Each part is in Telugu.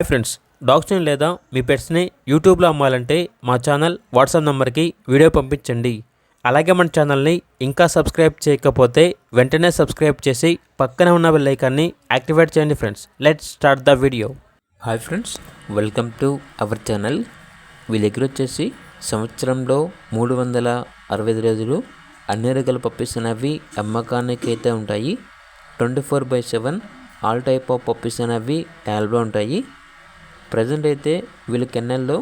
హాయ్ ఫ్రెండ్స్, డాగ్స్ని లేదా మీ పెట్స్ని యూట్యూబ్లో అమ్మాలంటే మా ఛానల్ వాట్సాప్ నెంబర్కి వీడియో పంపించండి. అలాగే మన ఛానల్ని ఇంకా సబ్స్క్రైబ్ చేయకపోతే వెంటనే సబ్స్క్రైబ్ చేసి పక్కనే ఉన్న బెల్ ఐకాన్ని యాక్టివేట్ చేయండి. Friends, let's start the video. Hi friends, welcome to our channel. వీళ్ళ దగ్గర వచ్చేసి సంవత్సరంలో 365 రోజులు అన్ని రకాల పప్పీస్ అనేవి అమ్మకానికి అయితే ఉంటాయి. 24/7 ఆల్ టైప్ ఆఫ్ పప్పీస్ అనేవి అవైలబుల్ ఉంటాయి. ప్రజెంట్ అయితే వీళ్ళ కెన్నెల్లో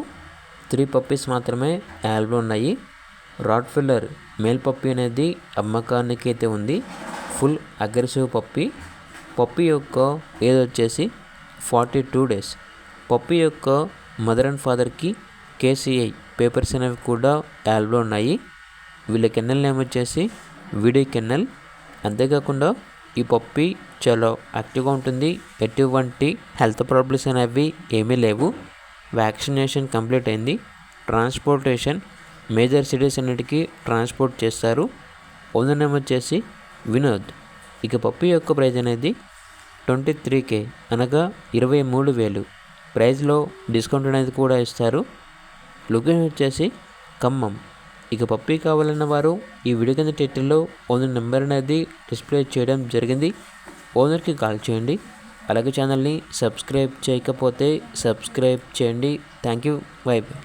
3 పప్పీస్ మాత్రమే అవైలబుల్ ఉన్నాయి. రాట్ ఫిల్లర్ మేల్ పప్పీ అనేది అమ్మకానికి అయితే ఉంది. ఫుల్ అగ్రెసివ్ పప్పీ యొక్క ఏజ్ వచ్చేసి 42 డేస్. పప్పీ యొక్క మదర్ అండ్ ఫాదర్కి KCI పేపర్స్ అనేవి కూడా అవైలబుల్ ఉన్నాయి. వీళ్ళ కెన్నెల్ నేమ్ వచ్చేసి వీడియో కెన్నెల్. అంతేకాకుండా ఈ పప్పీ చాలా యాక్టివ్గా ఉంటుంది. ఎటువంటి హెల్త్ ప్రాబ్లమ్స్ అనేవి ఏమీ లేవు. వ్యాక్సినేషన్ కంప్లీట్ అయింది. ట్రాన్స్పోర్టేషన్ మేజర్ సిటీస్ అన్నిటికీ ట్రాన్స్పోర్ట్ చేస్తారు. ఓనర్ నేమ్ వచ్చేసి వినోద్. ఇక పప్పీ యొక్క ప్రైజ్ అనేది 23K అనగా 23,000. ప్రైజ్లో డిస్కౌంట్ అనేది కూడా ఇస్తారు. లొకేషన్ వచ్చేసి ఖమ్మం. ఇక పప్పీ కావాలన్న వారు ఈ వీడియో కింద టైటిల్లో ఓనర్ నెంబర్ అనేది డిస్ప్లే చేయడం జరిగింది. ఓనర్కి కాల్ చేయండి. అలాగే ఛానల్ని సబ్స్క్రైబ్ చేయకపోతే సబ్స్క్రైబ్ చేయండి. Thank you. By by.